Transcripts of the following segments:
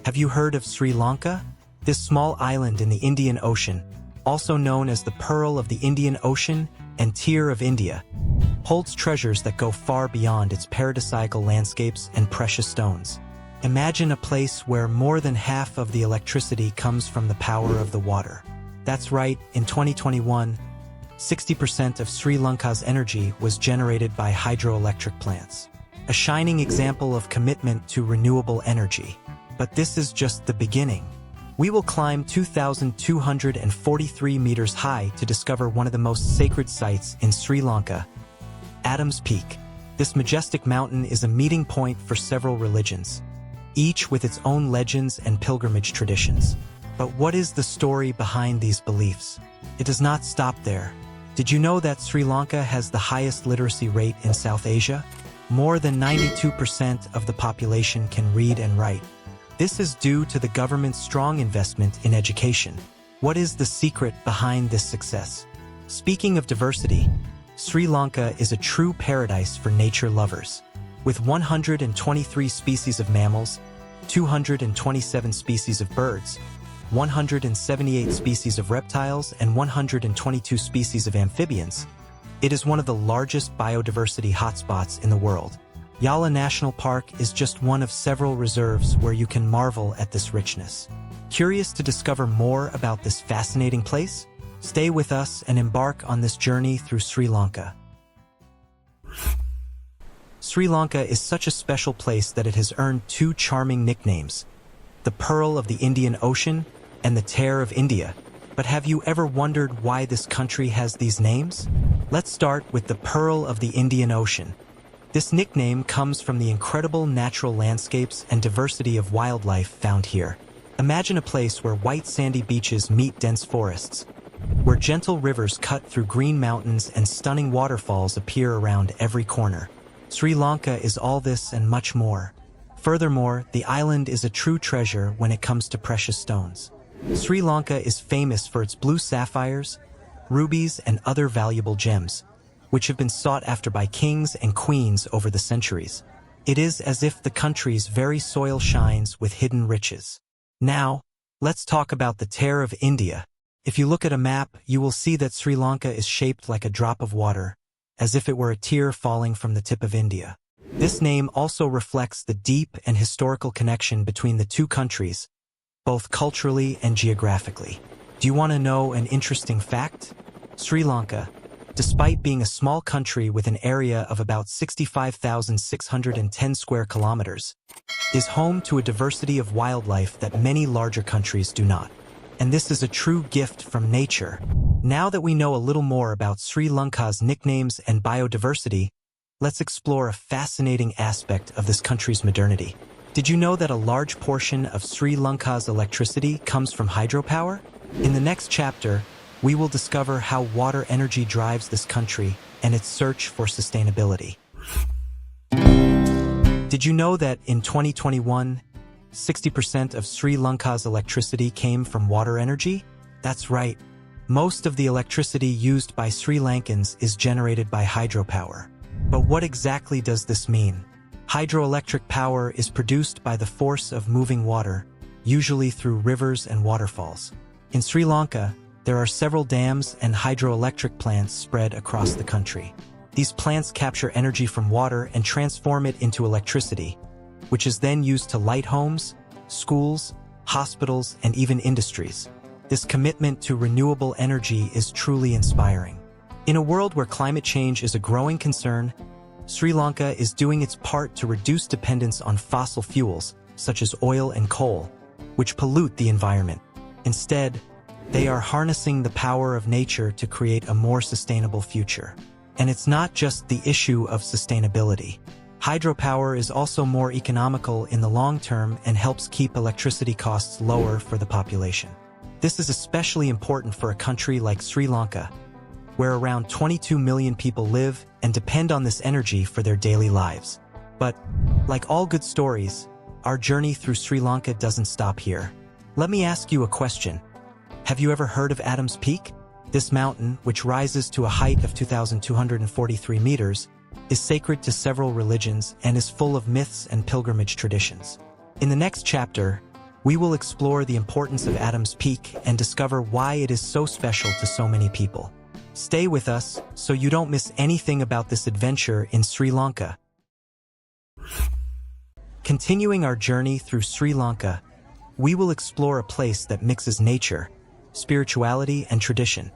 Have you heard of Sri Lanka? This small island in the Indian Ocean, also known as the Pearl of the Indian Ocean and Tear of India, holds treasures that go far beyond its paradisiacal landscapes and precious stones. Imagine a place where more than half of the electricity comes from the power of the water. That's right, in 2021, 60% of Sri Lanka's energy was generated by hydroelectric plants, a shining example of commitment to renewable energy. But this is just the beginning. We will climb 2,243 meters high to discover one of the most sacred sites in Sri Lanka, Adam's Peak. This majestic mountain is a meeting point for several religions, each with its own legends and pilgrimage traditions. But what is the story behind these beliefs? It does not stop there. Did you know that Sri Lanka has the highest literacy rate in South Asia? More than 92% of the population can read and write. This is due to the government's strong investment in education. What is the secret behind this success? Speaking of diversity, Sri Lanka is a true paradise for nature lovers. With 123 species of mammals, 227 species of birds, 178 species of reptiles, and 122 species of amphibians, it is one of the largest biodiversity hotspots in the world. Yala National Park is just one of several reserves where you can marvel at this richness. Curious to discover more about this fascinating place? Stay with us and embark on this journey through Sri Lanka. Sri Lanka is such a special place that it has earned two charming nicknames, the Pearl of the Indian Ocean and the Tear of India. But have you ever wondered why this country has these names? Let's start with the Pearl of the Indian Ocean. This nickname comes from the incredible natural landscapes and diversity of wildlife found here. Imagine a place where white sandy beaches meet dense forests, where gentle rivers cut through green mountains and stunning waterfalls appear around every corner. Sri Lanka is all this and much more. Furthermore, the island is a true treasure when it comes to precious stones. Sri Lanka is famous for its blue sapphires, rubies, and other valuable gems, which have been sought after by kings and queens over the centuries. It is as if the country's very soil shines with hidden riches. Now, let's talk about the Tear of India. If you look at a map, you will see that Sri Lanka is shaped like a drop of water, as if it were a tear falling from the tip of India. This name also reflects the deep and historical connection between the two countries, both culturally and geographically. Do you want to know an interesting fact? Sri Lanka, despite being a small country with an area of about 65,610 square kilometers, is home to a diversity of wildlife that many larger countries do not. And this is a true gift from nature. Now that we know a little more about Sri Lanka's nicknames and biodiversity, let's explore a fascinating aspect of this country's modernity. Did you know that a large portion of Sri Lanka's electricity comes from hydropower? In the next chapter, we will discover how water energy drives this country and its search for sustainability. Did you know that in 2021, 60% of Sri Lanka's electricity came from water energy? That's right. Most of the electricity used by Sri Lankans is generated by hydropower. But what exactly does this mean? Hydroelectric power is produced by the force of moving water, usually through rivers and waterfalls. In Sri Lanka, there are several dams and hydroelectric plants spread across the country. These plants capture energy from water and transform it into electricity, which is then used to light homes, schools, hospitals, and even industries. This commitment to renewable energy is truly inspiring. In a world where climate change is a growing concern, Sri Lanka is doing its part to reduce dependence on fossil fuels, such as oil and coal, which pollute the environment. Instead, they are harnessing the power of nature to create a more sustainable future. And it's not just the issue of sustainability. Hydropower is also more economical in the long term and helps keep electricity costs lower for the population. This is especially important for a country like Sri Lanka, where around 22 million people live and depend on this energy for their daily lives. But, like all good stories, our journey through Sri Lanka doesn't stop here. Let me ask you a question. Have you ever heard of Adam's Peak? This mountain, which rises to a height of 2,243 meters, is sacred to several religions and is full of myths and pilgrimage traditions. In the next chapter, we will explore the importance of Adam's Peak and discover why it is so special to so many people. Stay with us so you don't miss anything about this adventure in Sri Lanka. Continuing our journey through Sri Lanka, we will explore a place that mixes nature, spirituality, and tradition.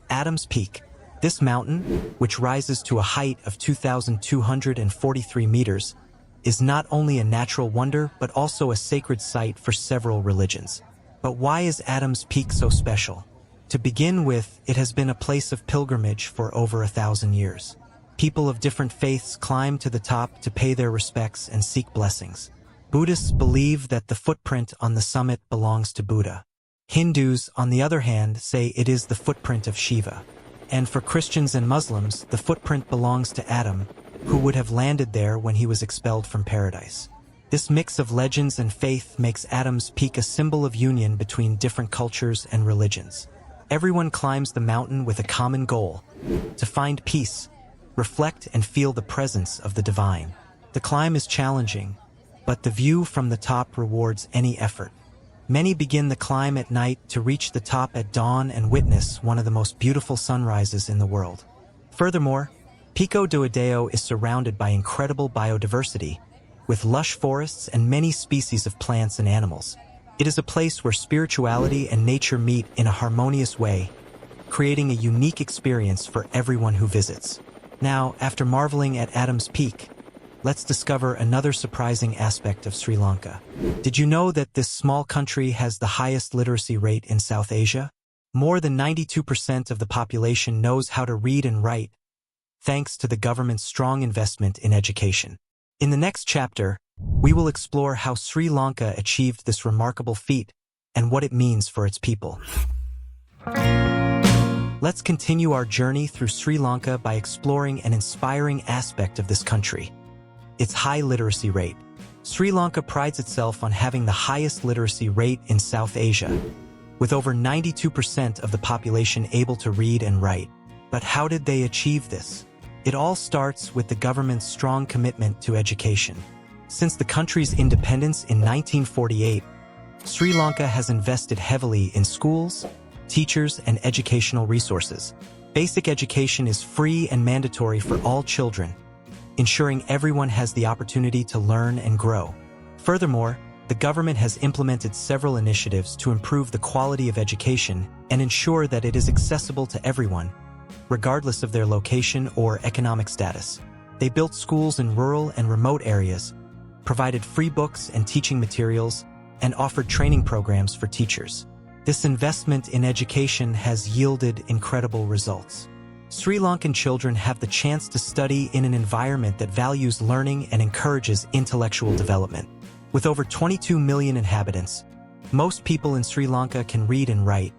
Adam's Peak. This mountain, which rises to a height of 2,243 meters, is not only a natural wonder but also a sacred site for several religions. But why is Adam's Peak so special? To begin with, it has been a place of pilgrimage for over 1,000 years. People of different faiths climb to the top to pay their respects and seek blessings. Buddhists believe that the footprint on the summit belongs to Buddha. Hindus, on the other hand, say it is the footprint of Shiva. And for Christians and Muslims, the footprint belongs to Adam, who would have landed there when he was expelled from paradise. This mix of legends and faith makes Adam's Peak a symbol of union between different cultures and religions. Everyone climbs the mountain with a common goal: to find peace, reflect, and feel the presence of the divine. The climb is challenging, but the view from the top rewards any effort. Many begin the climb at night to reach the top at dawn and witness one of the most beautiful sunrises in the world. Furthermore, Pico de Adeo is surrounded by incredible biodiversity, with lush forests and many species of plants and animals. It is a place where spirituality and nature meet in a harmonious way, creating a unique experience for everyone who visits. Now, after marveling at Adam's Peak, let's discover another surprising aspect of Sri Lanka. Did you know that this small country has the highest literacy rate in South Asia? More than 92% of the population knows how to read and write, thanks to the government's strong investment in education. In the next chapter, we will explore how Sri Lanka achieved this remarkable feat and what it means for its people. Let's continue our journey through Sri Lanka by exploring an inspiring aspect of this country: its high literacy rate. Sri Lanka prides itself on having the highest literacy rate in South Asia, with over 92% of the population able to read and write. But how did they achieve this? It all starts with the government's strong commitment to education. Since the country's independence in 1948, Sri Lanka has invested heavily in schools, teachers, and educational resources. Basic education is free and mandatory for all children, ensuring everyone has the opportunity to learn and grow. Furthermore, the government has implemented several initiatives to improve the quality of education and ensure that it is accessible to everyone, regardless of their location or economic status. They built schools in rural and remote areas, provided free books and teaching materials, and offered training programs for teachers. This investment in education has yielded incredible results. Sri Lankan children have the chance to study in an environment that values learning and encourages intellectual development. With over 22 million inhabitants, most people in Sri Lanka can read and write,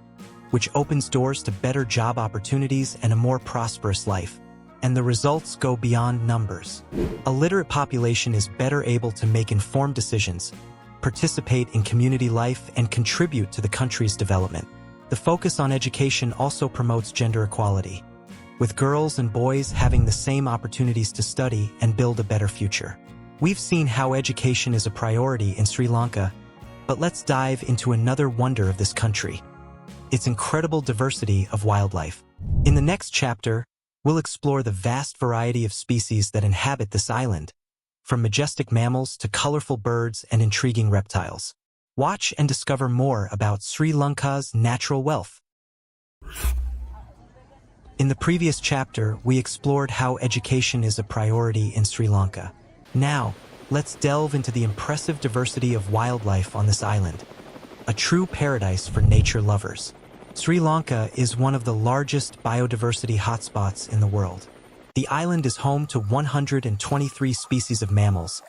which opens doors to better job opportunities and a more prosperous life. And the results go beyond numbers. A literate population is better able to make informed decisions, participate in community life, and contribute to the country's development. The focus on education also promotes gender equality, with girls and boys having the same opportunities to study and build a better future. We've seen how education is a priority in Sri Lanka, but let's dive into another wonder of this country: its incredible diversity of wildlife. In the next chapter, we'll explore the vast variety of species that inhabit this island, from majestic mammals to colorful birds and intriguing reptiles. Watch and discover more about Sri Lanka's natural wealth. In the previous chapter, we explored how education is a priority in Sri Lanka. Now, let's delve into the impressive diversity of wildlife on this island, a true paradise for nature lovers. Sri Lanka is one of the largest biodiversity hotspots in the world. The island is home to 123 species of mammals,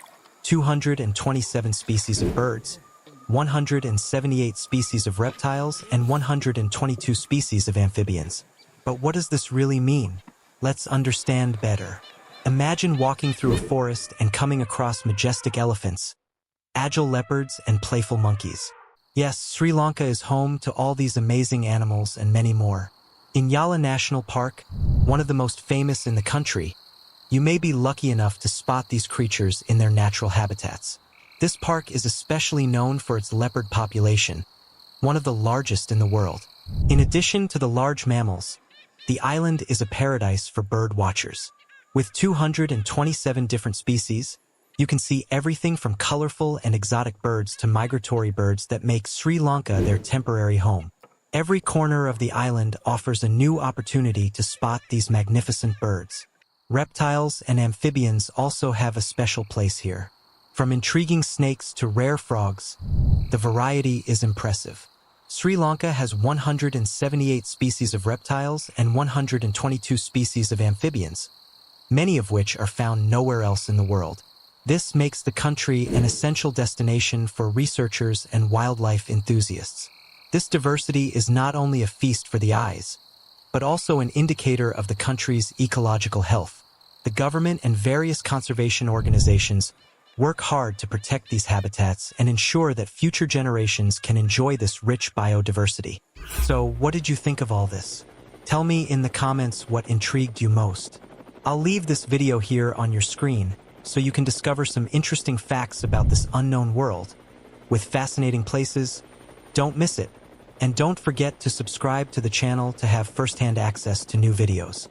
227 species of birds, 178 species of reptiles, and 122 species of amphibians. But what does this really mean? Let's understand better. Imagine walking through a forest and coming across majestic elephants, agile leopards, and playful monkeys. Yes, Sri Lanka is home to all these amazing animals and many more. In Yala National Park, one of the most famous in the country, you may be lucky enough to spot these creatures in their natural habitats. This park is especially known for its leopard population, one of the largest in the world. In addition to the large mammals, the island is a paradise for bird watchers. With 227 different species, you can see everything from colorful and exotic birds to migratory birds that make Sri Lanka their temporary home. Every corner of the island offers a new opportunity to spot these magnificent birds. Reptiles and amphibians also have a special place here. From intriguing snakes to rare frogs, the variety is impressive. Sri Lanka has 178 species of reptiles and 122 species of amphibians, many of which are found nowhere else in the world. This makes the country an essential destination for researchers and wildlife enthusiasts. This diversity is not only a feast for the eyes, but also an indicator of the country's ecological health. The government and various conservation organizations work hard to protect these habitats and ensure that future generations can enjoy this rich biodiversity. So, what did you think of all this? Tell me in the comments what intrigued you most. I'll leave this video here on your screen so you can discover some interesting facts about this unknown world. With fascinating places, don't miss it. And don't forget to subscribe to the channel to have first-hand access to new videos.